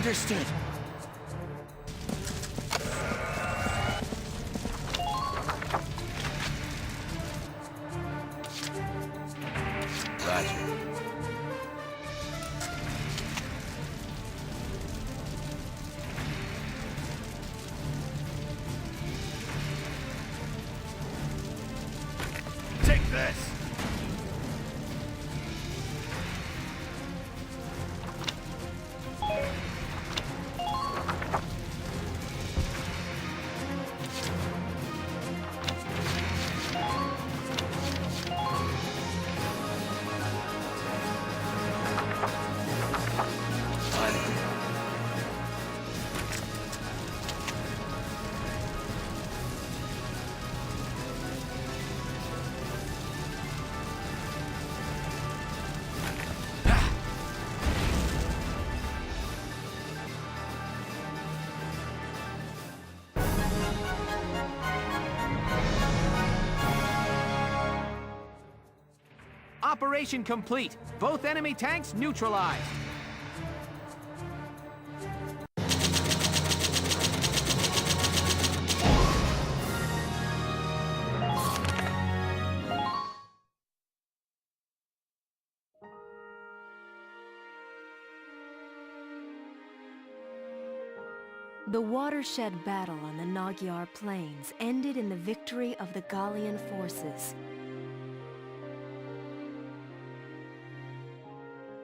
Understood. Roger. Take this! Operation complete. Both enemy tanks neutralized. The watershed battle on the Magyar Plains ended in the victory of the Gallian forces.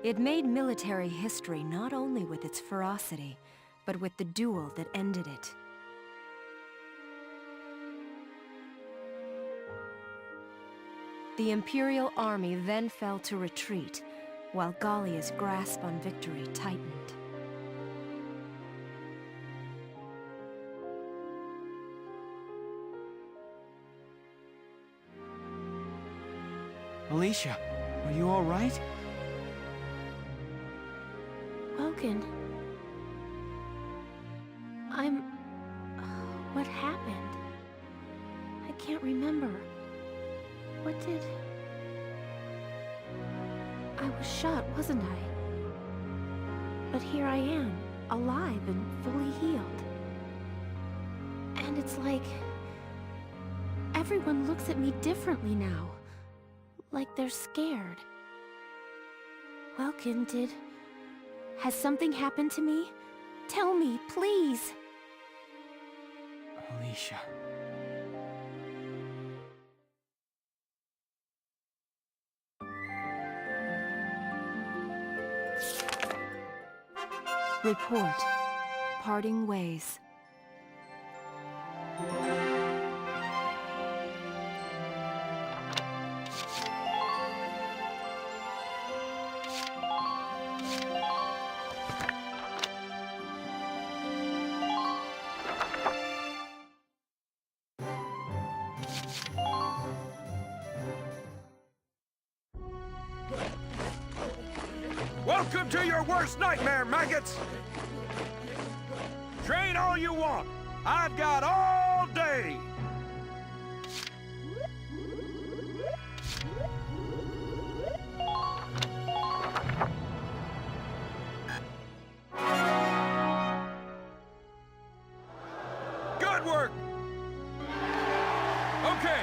It made military history not only with its ferocity, but with the duel that ended it. The Imperial army then fell to retreat, while Gallia's grasp on victory tightened. Alicia, are you all right? Welkin. What happened? I can't remember. What did... I was shot, wasn't I? But here I am, alive and fully healed. And it's like... everyone looks at me differently now. Like they're scared. Welkin, has something happened to me? Tell me, please! Alicia... Report. Parting ways. Welcome to your worst nightmare, maggots! Train all you want. I've got all day. Good work. Okay.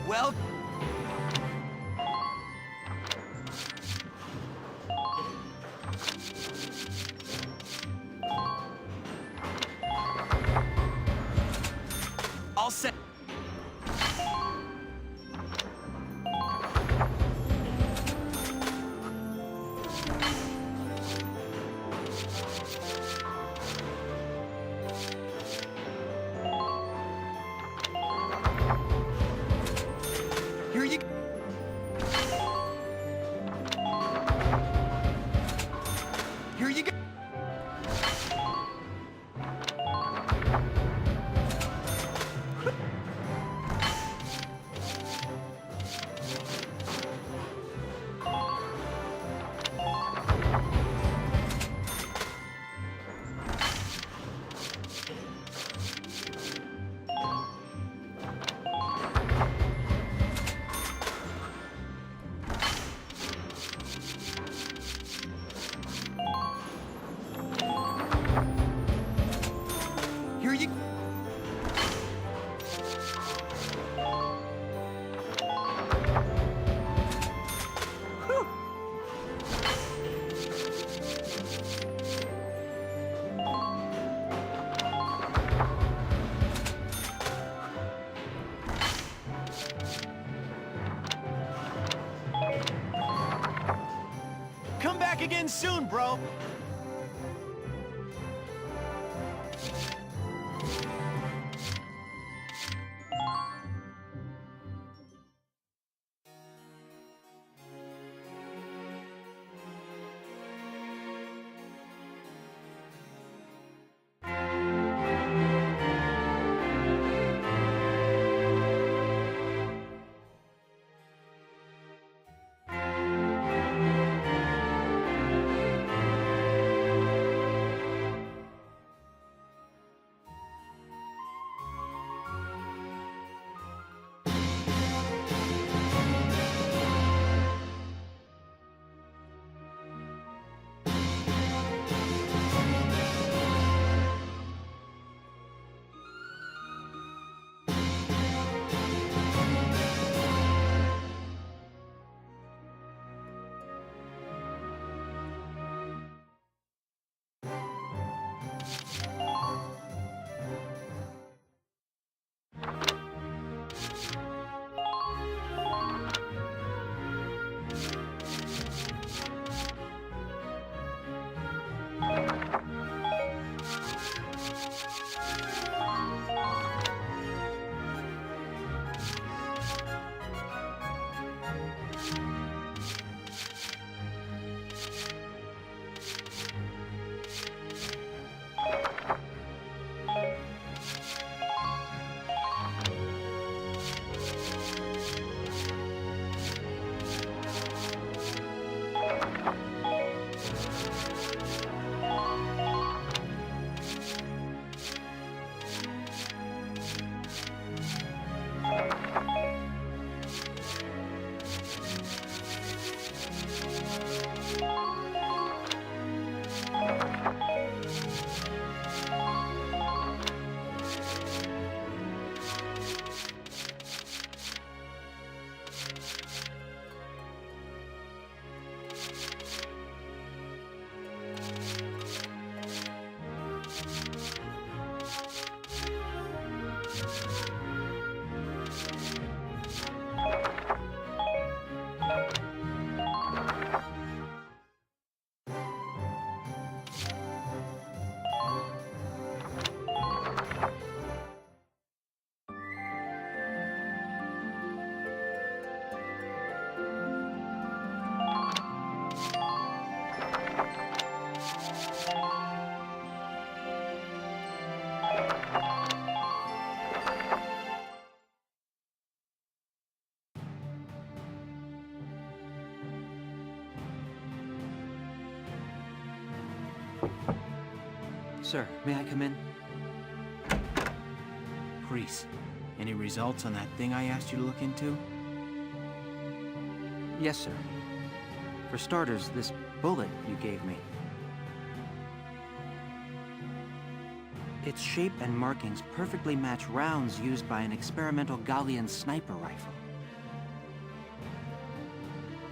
Well... all set. Here you go. Here you... Whew. Come back again soon, bro. Sir, may I come in? Kreese, any results on that thing I asked you to look into? Yes, sir. For starters, this bullet you gave me. Its shape and markings perfectly match rounds used by an experimental Gallian sniper rifle.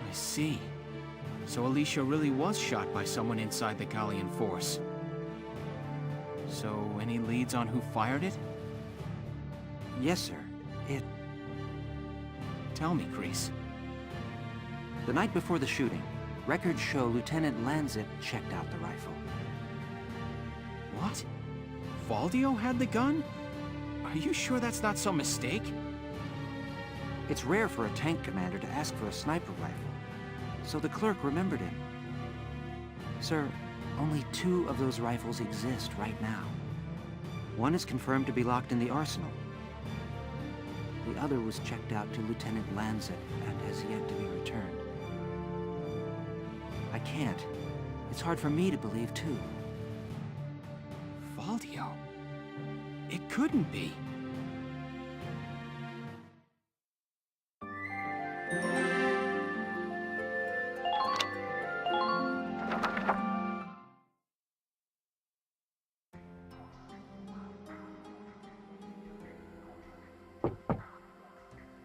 I see. So Alicia really was shot by someone inside the Gallian force. So, any leads on who fired it? Yes, sir. Tell me, Kreese. The night before the shooting, records show Lieutenant Lanzit checked out the rifle. What? Faldio had the gun? Are you sure that's not some mistake? It's rare for a tank commander to ask for a sniper rifle, so the clerk remembered him. Sir, Only 2 of those rifles exist right now. One is confirmed to be locked in the arsenal. The other was checked out to Lieutenant Lancet and has yet to be returned. I can't. It's hard for me to believe, too. Valdio? It couldn't be.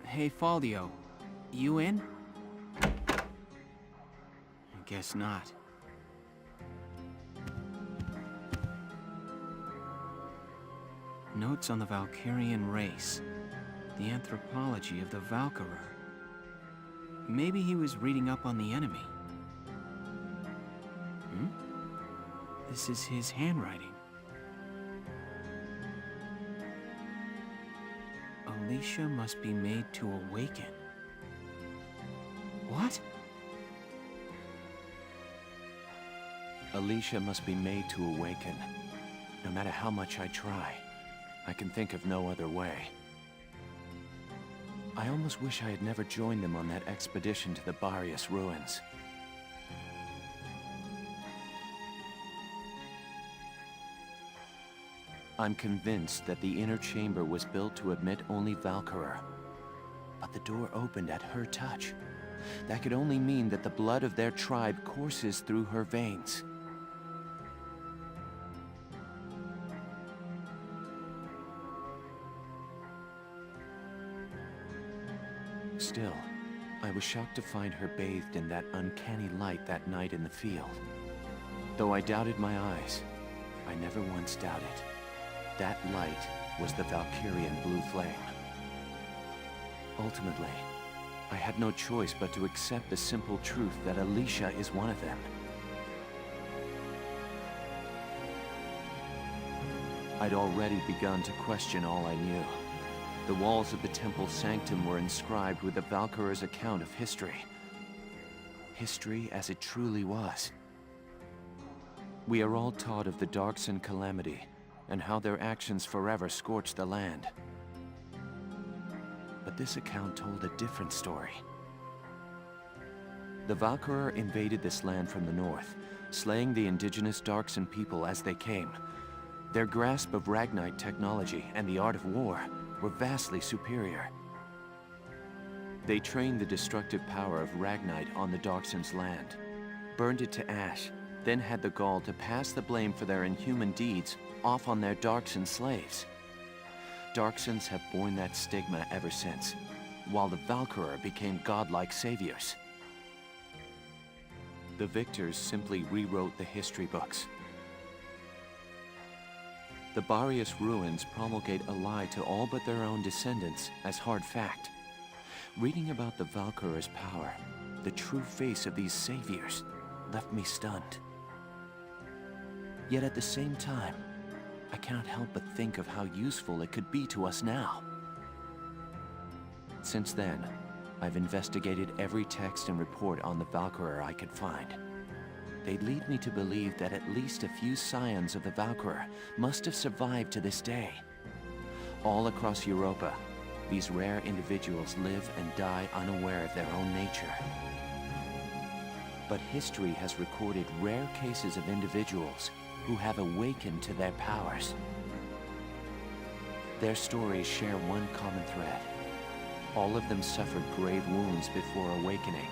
Hey, Faldio. You in? I guess not. Notes on the Valkyrian race. The anthropology of the Valkyrer. Maybe he was reading up on the enemy. This is his handwriting. Alicia must be made to awaken. What? Alicia must be made to awaken. No matter how much I try, I can think of no other way. I almost wish I had never joined them on that expedition to the Barius ruins. I'm convinced that the inner chamber was built to admit only Valkyria. But the door opened at her touch. That could only mean that the blood of their tribe courses through her veins. Still, I was shocked to find her bathed in that uncanny light that night in the field. Though I doubted my eyes, I never once doubted. That light was the Valkyrian blue flame. Ultimately, I had no choice but to accept the simple truth that Alicia is one of them. I'd already begun to question all I knew. The walls of the temple sanctum were inscribed with the Valkyrier's account of history. History as it truly was. We are all taught of the Darkson calamity, and how their actions forever scorched the land. But this account told a different story. The Valkyria invaded this land from the north, slaying the indigenous Darkson people as they came. Their grasp of Ragnite technology and the art of war were vastly superior. They trained the destructive power of Ragnite on the Darkson's land, burned it to ash, then had the gall to pass the blame for their inhuman deeds off on their Darkson slaves. Darksons have borne that stigma ever since, while the Valkyria became godlike saviors. The victors simply rewrote the history books. The Barius ruins promulgate a lie to all but their own descendants as hard fact. Reading about the Valkyria's power, the true face of these saviors, left me stunned. Yet at the same time, I cannot help but think of how useful it could be to us now. Since then, I've investigated every text and report on the Valkyria I could find. They lead me to believe that at least a few scions of the Valkyria must have survived to this day. All across Europa, these rare individuals live and die unaware of their own nature. But history has recorded rare cases of individuals who have awakened to their powers. Their stories share one common thread. All of them suffered grave wounds before awakening.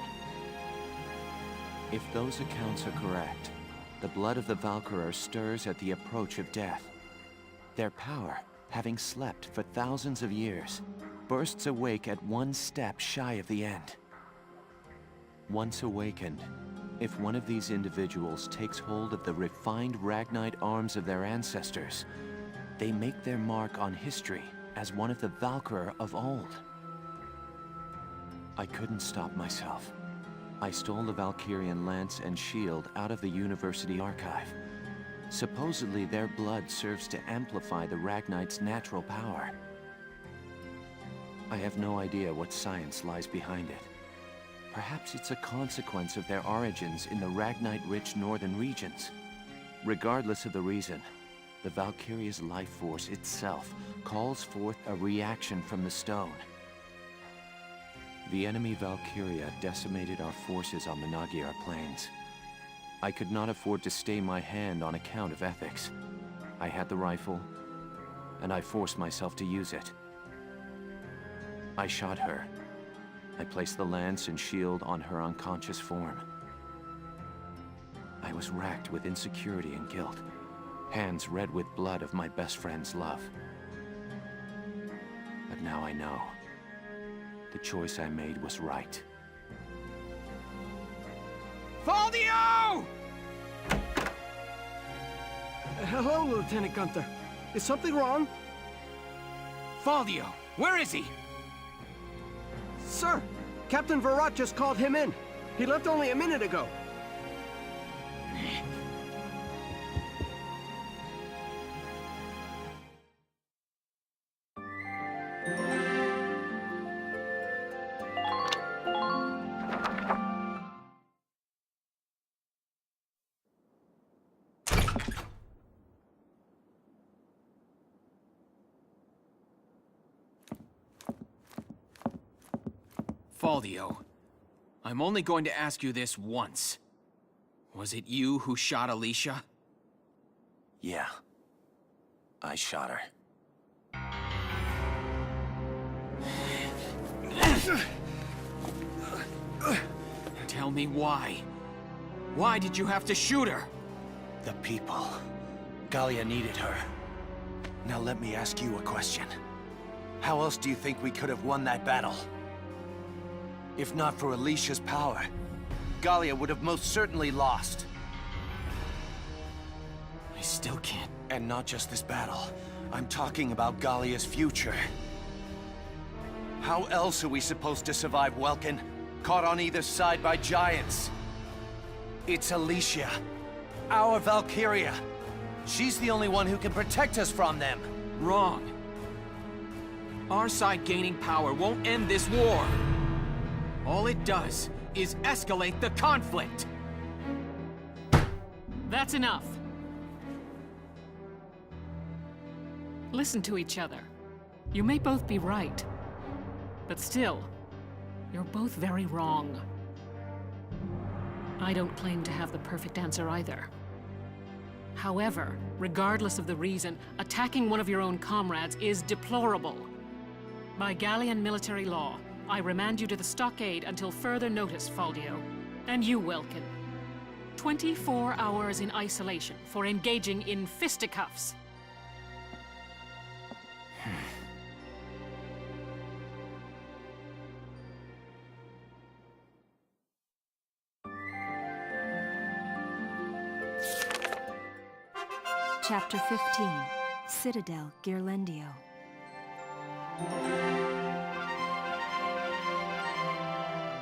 If those accounts are correct, the blood of the Valkyria stirs at the approach of death. Their power, having slept for thousands of years, bursts awake at one step shy of the end. Once awakened, if one of these individuals takes hold of the refined Ragnite arms of their ancestors, they make their mark on history as one of the Valkyria of old. I couldn't stop myself. I stole the Valkyrian lance and shield out of the university archive. Supposedly their blood serves to amplify the Ragnite's natural power. I have no idea what science lies behind it. Perhaps it's a consequence of their origins in the Ragnite-rich northern regions. Regardless of the reason, the Valkyria's life force itself calls forth a reaction from the stone. The enemy Valkyria decimated our forces on the Magyar plains. I could not afford to stay my hand on account of ethics. I had the rifle, and I forced myself to use it. I shot her. I placed the lance and shield on her unconscious form. I was racked with insecurity and guilt, hands red with blood of my best friend's love. But now I know. The choice I made was right. Faldio! Hello, Lieutenant Gunther. Is something wrong? Faldio, where is he? Sir, Captain Virat just called him in. He left only a minute ago. Faldio, I'm only going to ask you this once. Was it you who shot Alicia? Yeah. I shot her. Tell me why. Why did you have to shoot her? The people. Galia needed her. Now let me ask you a question. How else do you think we could have won that battle? If not for Alicia's power, Galia would have most certainly lost. I still can't. And not just this battle. I'm talking about Galia's future. How else are we supposed to survive Welkin? Caught on either side by giants. It's Alicia. Our Valkyria. She's the only one who can protect us from them. Wrong. Our side gaining power won't end this war. All it does is escalate the conflict. That's enough. Listen to each other. You may both be right, but still, you're both very wrong. I don't claim to have the perfect answer either. However, regardless of the reason, attacking one of your own comrades is deplorable. By Gallian military law, I remand you to the stockade until further notice, Faldio. And you, Welkin. 24 hours in isolation for engaging in fisticuffs. Chapter 15, Citadel Ghirlandaio.